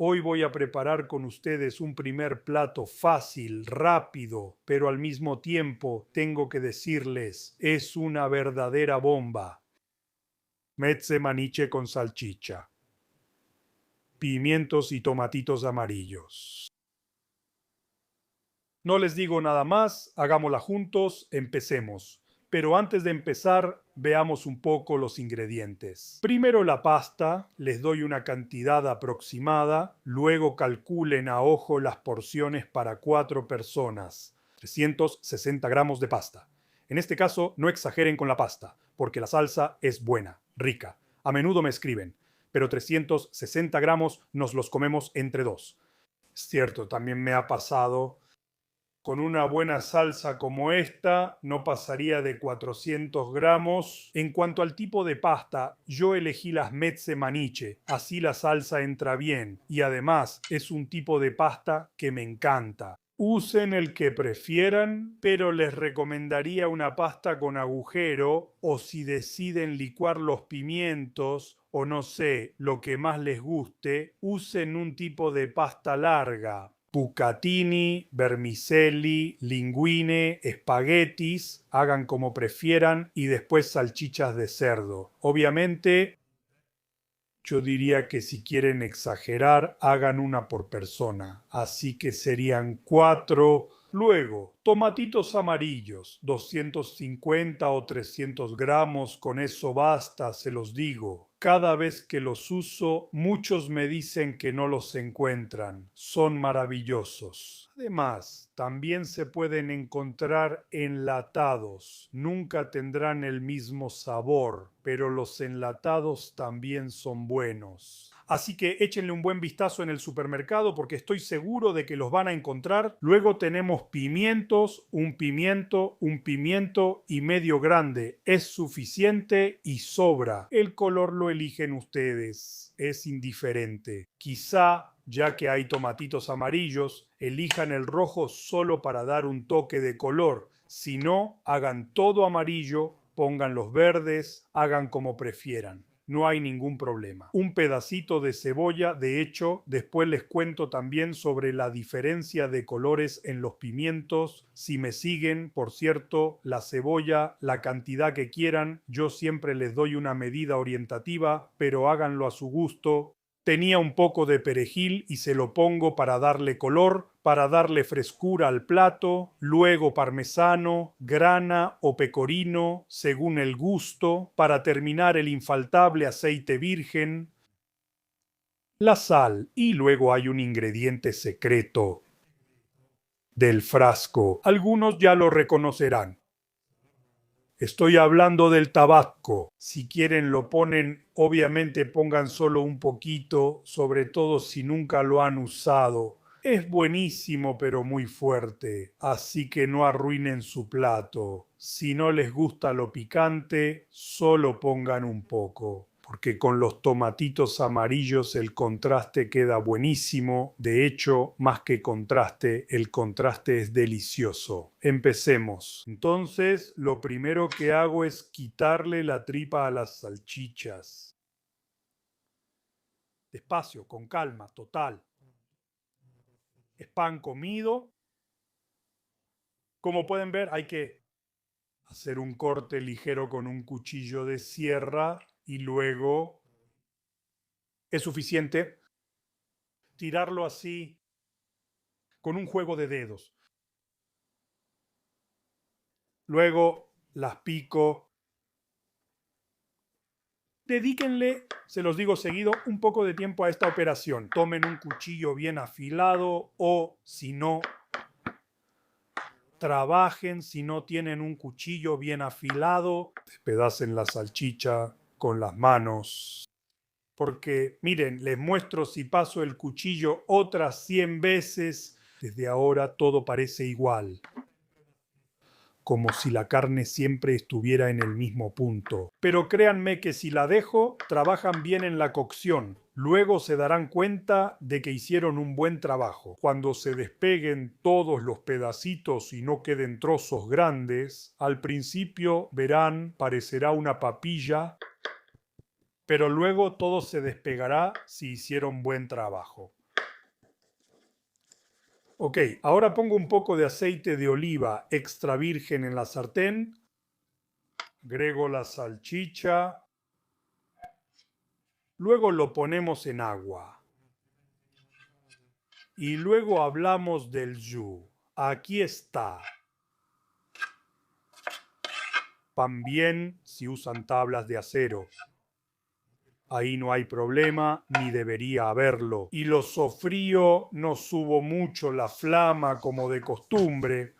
Hoy voy a preparar con ustedes un primer plato fácil, rápido, pero al mismo tiempo tengo que decirles, es una verdadera bomba. Mezze maniche con salchicha, pimientos y tomatitos amarillos. No les digo nada más, hagámosla juntos, empecemos. Pero antes de empezar, veamos un poco los ingredientes. Primero la pasta, les doy una cantidad aproximada, luego calculen a ojo las porciones para 4 personas. 360 gramos de pasta. En este caso, no exageren con la pasta, porque la salsa es buena, rica. A menudo me escriben, pero 360 gramos nos los comemos entre dos. Es cierto, también me ha pasado. Con una buena salsa como esta no pasaría de 400 gramos. En cuanto al tipo de pasta, yo elegí las mezze maniche, así la salsa entra bien y además es un tipo de pasta que me encanta. Usen el que prefieran, pero les recomendaría una pasta con agujero o si deciden licuar los pimientos o no sé, lo que más les guste, usen un tipo de pasta larga. Bucatini, vermicelli, linguine, espaguetis, hagan como prefieran y después salchichas de cerdo. Obviamente, yo diría que si quieren exagerar, hagan una por persona. Así que serían 4. Luego, tomatitos amarillos, 250 o 300 gramos, con eso basta, se los digo. Cada vez que los uso, muchos me dicen que no los encuentran. Son maravillosos. Además, también se pueden encontrar enlatados. Nunca tendrán el mismo sabor, pero los enlatados también son buenos. Así que échenle un buen vistazo en el supermercado porque estoy seguro de que los van a encontrar. Luego tenemos pimientos, un pimiento y medio grande. Es suficiente y sobra. El color lo eligen ustedes. Es indiferente. Quizá, ya que hay tomatitos amarillos, elijan el rojo solo para dar un toque de color. Si no, hagan todo amarillo, pongan los verdes, hagan como prefieran. No hay ningún problema. Un pedacito de cebolla, de hecho, después les cuento también sobre la diferencia de colores en los pimientos. Si me siguen, por cierto, la cebolla, la cantidad que quieran, yo siempre les doy una medida orientativa, pero háganlo a su gusto. Tenía un poco de perejil y se lo pongo para darle color, para darle frescura al plato, luego parmesano, grana o pecorino, según el gusto, para terminar el infaltable aceite virgen, la sal y luego hay un ingrediente secreto del frasco. Algunos ya lo reconocerán. Estoy hablando del tabasco. Si quieren lo ponen, obviamente pongan solo un poquito, sobre todo si nunca lo han usado. Es buenísimo pero muy fuerte, así que no arruinen su plato. Si no les gusta lo picante, solo pongan un poco, porque con los tomatitos amarillos el contraste queda buenísimo. De hecho, más que contraste, el contraste es delicioso. Empecemos. Entonces, lo primero que hago es quitarle la tripa a las salchichas. Despacio, con calma, total. Es pan comido. Como pueden ver, hay que hacer un corte ligero con un cuchillo de sierra y luego es suficiente tirarlo así con un juego de dedos. Luego las pico. Dedíquenle, se los digo seguido, un poco de tiempo a esta operación. Tomen un cuchillo bien afilado o, si no, trabajen si no tienen un cuchillo bien afilado. Despedacen la salchicha con las manos. Porque, miren, les muestro si paso el cuchillo otras 100 veces. Desde ahora todo parece igual, como si la carne siempre estuviera en el mismo punto. Pero créanme que si la dejo, trabajan bien en la cocción. Luego se darán cuenta de que hicieron un buen trabajo. Cuando se despeguen todos los pedacitos y no queden trozos grandes, al principio verán, parecerá una papilla, pero luego todo se despegará si hicieron buen trabajo. Ok, ahora pongo un poco de aceite de oliva extra virgen en la sartén. Agrego la salchicha. Luego lo ponemos en agua. Y luego hablamos del jus. Aquí está. Pan bien si usan tablas de acero. Ahí no hay problema, ni debería haberlo. Y lo sofrío, no subo mucho la flama como de costumbre,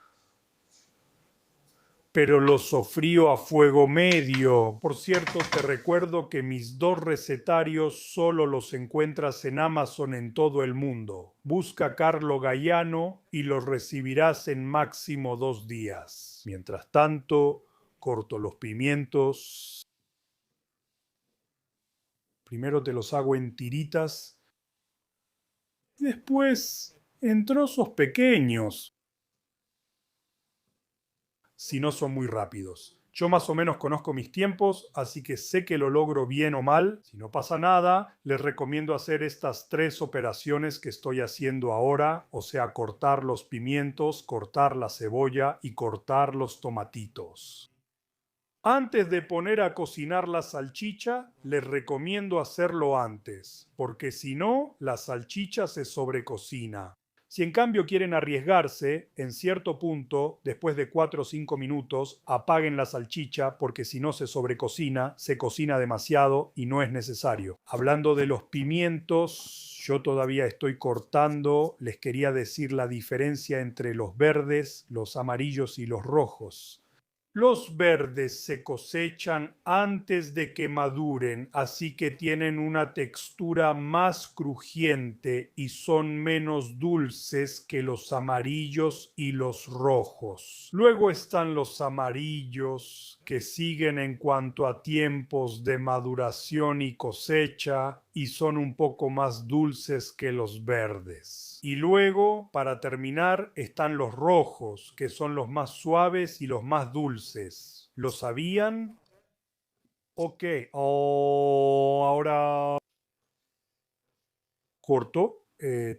pero lo sofrío a fuego medio. Por cierto, te recuerdo que mis 2 recetarios solo los encuentras en Amazon en todo el mundo. Busca Carlo Gaiano y los recibirás en máximo 2 días. Mientras tanto, corto los pimientos. Primero te los hago en tiritas, después en trozos pequeños, si no son muy rápidos. Yo más o menos conozco mis tiempos, así que sé que lo logro bien o mal. Si no pasa nada, les recomiendo hacer estas 3 operaciones que estoy haciendo ahora, o sea, cortar los pimientos, cortar la cebolla y cortar los tomatitos. Antes de poner a cocinar la salchicha, les recomiendo hacerlo antes, porque si no, la salchicha se sobrecocina. Si en cambio quieren arriesgarse, en cierto punto, después de 4 o 5 minutos, apaguen la salchicha porque si no se sobrecocina, se cocina demasiado y no es necesario. Hablando de los pimientos, yo todavía estoy cortando, les quería decir la diferencia entre los verdes, los amarillos y los rojos. Los verdes se cosechan antes de que maduren, así que tienen una textura más crujiente y son menos dulces que los amarillos y los rojos. Luego están los amarillos, que siguen en cuanto a tiempos de maduración y cosecha, y son un poco más dulces que los verdes. Y luego, para terminar, están los rojos, que son los más suaves y los más dulces. ¿Lo sabían? Ok, ahora corto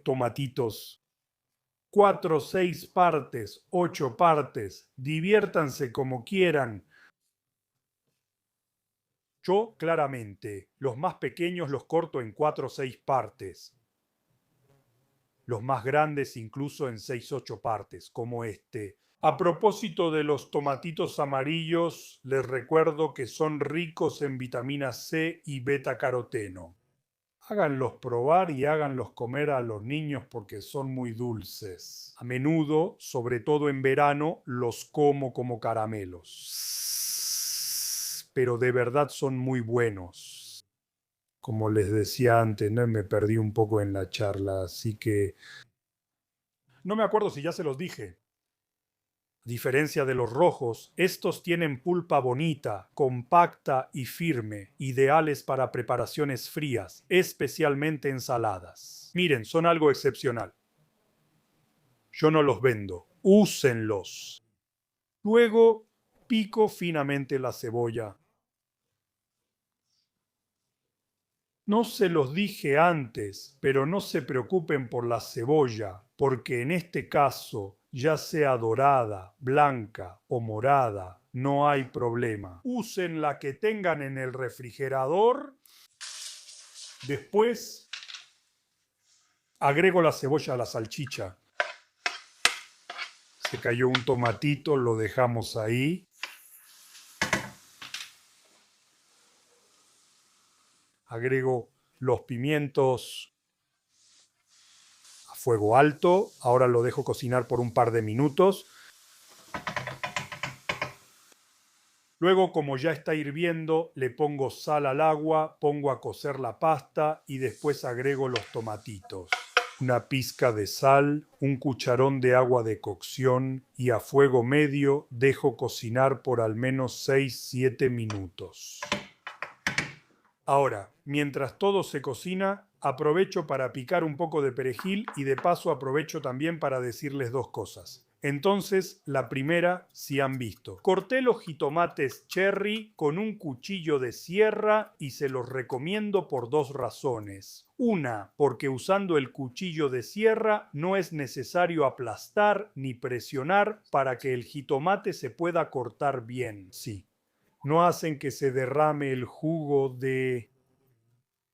tomatitos. 4, 6 partes, 8 partes. Diviértanse como quieran. Yo, claramente, los más pequeños los corto en 4 o 6 partes. Los más grandes incluso en 6 o 8 partes, como este. A propósito de los tomatitos amarillos, les recuerdo que son ricos en vitamina C y beta-caroteno. Háganlos probar y háganlos comer a los niños porque son muy dulces. A menudo, sobre todo en verano, los como caramelos. Pero de verdad son muy buenos. Como les decía antes, ¿no? Me perdí un poco en la charla, así que no me acuerdo si ya se los dije. A diferencia de los rojos, estos tienen pulpa bonita, compacta y firme, ideales para preparaciones frías, especialmente ensaladas. Miren, son algo excepcional. Yo no los vendo, úsenlos. Luego, pico finamente la cebolla. No se los dije antes, pero no se preocupen por la cebolla, porque en este caso, ya sea dorada, blanca o morada, no hay problema. Usen la que tengan en el refrigerador. Después, agrego la cebolla a la salchicha. Se cayó un tomatito, lo dejamos ahí. Agrego los pimientos a fuego alto. Ahora lo dejo cocinar por un par de minutos. Luego, como ya está hirviendo, le pongo sal al agua, pongo a cocer la pasta y después agrego los tomatitos. Una pizca de sal, un cucharón de agua de cocción y a fuego medio dejo cocinar por al menos 6-7 minutos. Ahora, mientras todo se cocina, aprovecho para picar un poco de perejil y de paso aprovecho también para decirles 2 cosas. Entonces, la primera sí han visto. Corté los jitomates cherry con un cuchillo de sierra y se los recomiendo por dos razones. Una, porque usando el cuchillo de sierra no es necesario aplastar ni presionar para que el jitomate se pueda cortar bien. Sí, no hacen que se derrame el jugo de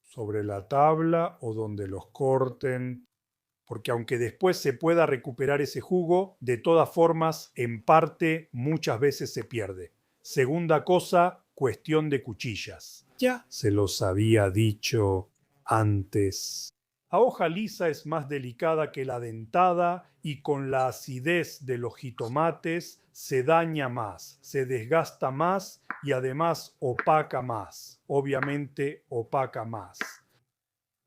sobre la tabla o donde los corten, porque aunque después se pueda recuperar ese jugo, de todas formas, en parte, muchas veces se pierde. Segunda cosa, cuestión de cuchillas. Ya se los había dicho antes. La hoja lisa es más delicada que la dentada y con la acidez de los jitomates se daña más, se desgasta más y además opaca más. Obviamente opaca más.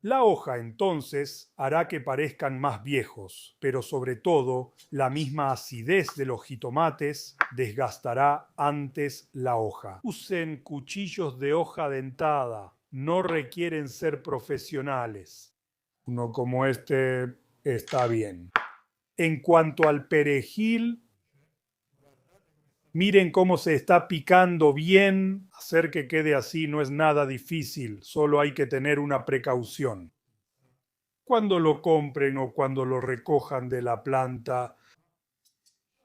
La hoja entonces hará que parezcan más viejos, pero sobre todo la misma acidez de los jitomates desgastará antes la hoja. Usen cuchillos de hoja dentada, no requieren ser profesionales. Uno como este está bien. En cuanto al perejil, miren cómo se está picando bien. Hacer que quede así no es nada difícil, solo hay que tener una precaución. Cuando lo compren o cuando lo recojan de la planta,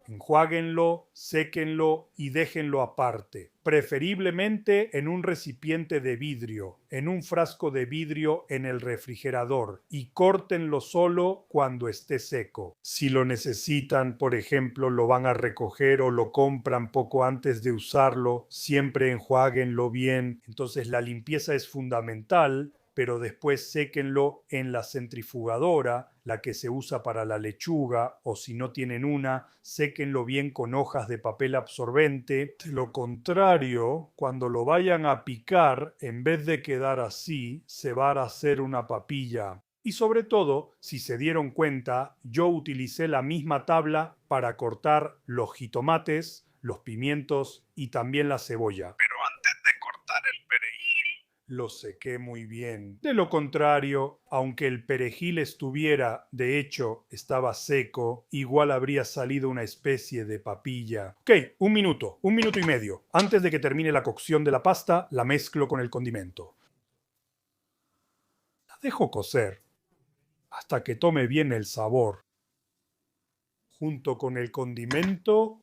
enjuáguenlo, séquenlo y déjenlo aparte, preferiblemente en un recipiente de vidrio, en un frasco de vidrio en el refrigerador, y córtenlo solo cuando esté seco. Si lo necesitan, por ejemplo, lo van a recoger o lo compran poco antes de usarlo, siempre enjuáguenlo bien. Entonces la limpieza es fundamental, pero después séquenlo en la centrifugadora, la que se usa para la lechuga, o si no tienen una, séquenlo bien con hojas de papel absorbente. De lo contrario, cuando lo vayan a picar, en vez de quedar así, se va a hacer una papilla. Y sobre todo, si se dieron cuenta, yo utilicé la misma tabla para cortar los jitomates, los pimientos y también la cebolla. Pero antes de cortar el perejil, lo sequé muy bien. De lo contrario, aunque el perejil estuviera, de hecho, estaba seco, igual habría salido una especie de papilla. Ok, un minuto y medio. Antes de que termine la cocción de la pasta, la mezclo con el condimento. La dejo cocer hasta que tome bien el sabor. Junto con el condimento,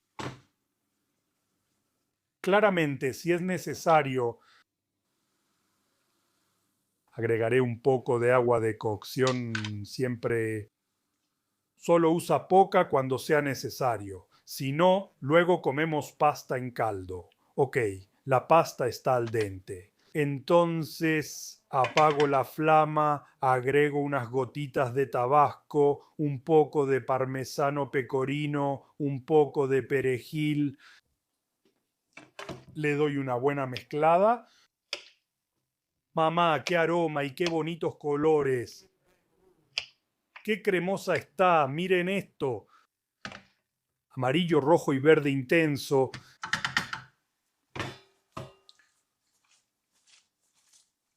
claramente, si es necesario, agregaré un poco de agua de cocción. Siempre solo usa poca cuando sea necesario. Si no, luego comemos pasta en caldo. Ok, la pasta está al dente. Entonces apago la flama, agrego unas gotitas de tabasco, un poco de parmesano pecorino, un poco de perejil. Le doy una buena mezclada. Mamá, qué aroma y qué bonitos colores. Qué cremosa está, miren esto. Amarillo, rojo y verde intenso.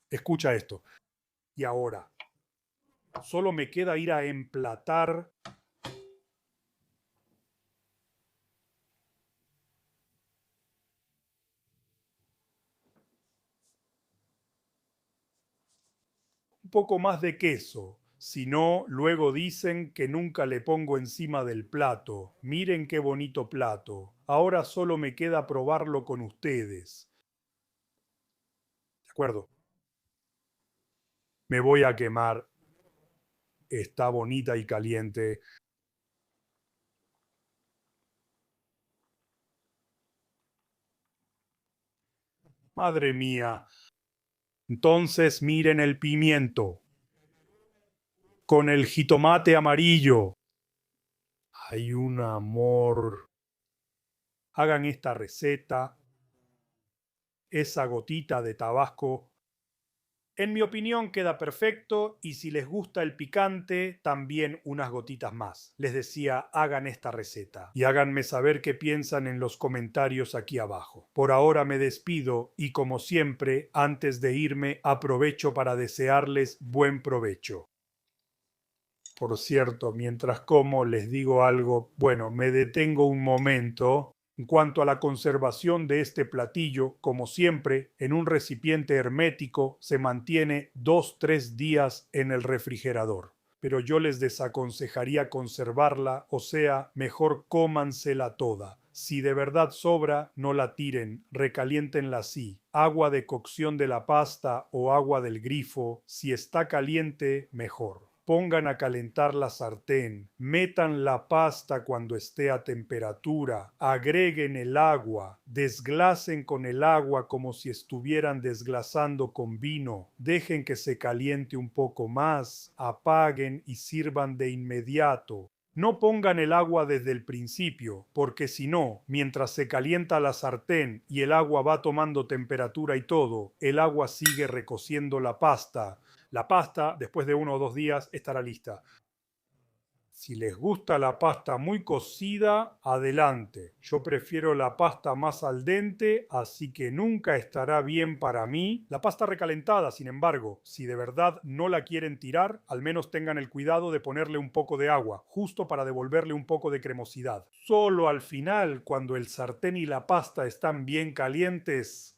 Escucha esto. Y ahora, solo me queda ir a emplatar un poco más de queso. Si no, luego dicen que nunca le pongo encima del plato. Miren qué bonito plato. Ahora solo me queda probarlo con ustedes. ¿De acuerdo? Me voy a quemar. Está bonita y caliente. Madre mía. Entonces miren el pimiento con el jitomate amarillo. Hay un amor. Hagan esta receta, esa gotita de tabasco. En mi opinión queda perfecto y si les gusta el picante, también unas gotitas más. Les decía, hagan esta receta y háganme saber qué piensan en los comentarios aquí abajo. Por ahora me despido y como siempre, antes de irme, aprovecho para desearles buen provecho. Por cierto, mientras como les digo algo, bueno, me detengo un momento. En cuanto a la conservación de este platillo, como siempre, en un recipiente hermético se mantiene 2-3 días en el refrigerador. Pero yo les desaconsejaría conservarla, o sea, mejor cómansela toda. Si de verdad sobra, no la tiren, recaliéntenla así. Agua de cocción de la pasta o agua del grifo, si está caliente, mejor. Pongan a calentar la sartén, metan la pasta cuando esté a temperatura, agreguen el agua, desglacen con el agua como si estuvieran desglasando con vino, dejen que se caliente un poco más, apaguen y sirvan de inmediato. No pongan el agua desde el principio, porque si no, mientras se calienta la sartén y el agua va tomando temperatura y todo, el agua sigue recociendo la pasta. La pasta, después de 1 o 2 días, estará lista. Si les gusta la pasta muy cocida, adelante. Yo prefiero la pasta más al dente, así que nunca estará bien para mí. La pasta recalentada, sin embargo, si de verdad no la quieren tirar, al menos tengan el cuidado de ponerle un poco de agua, justo para devolverle un poco de cremosidad. Solo al final, cuando el sartén y la pasta están bien calientes,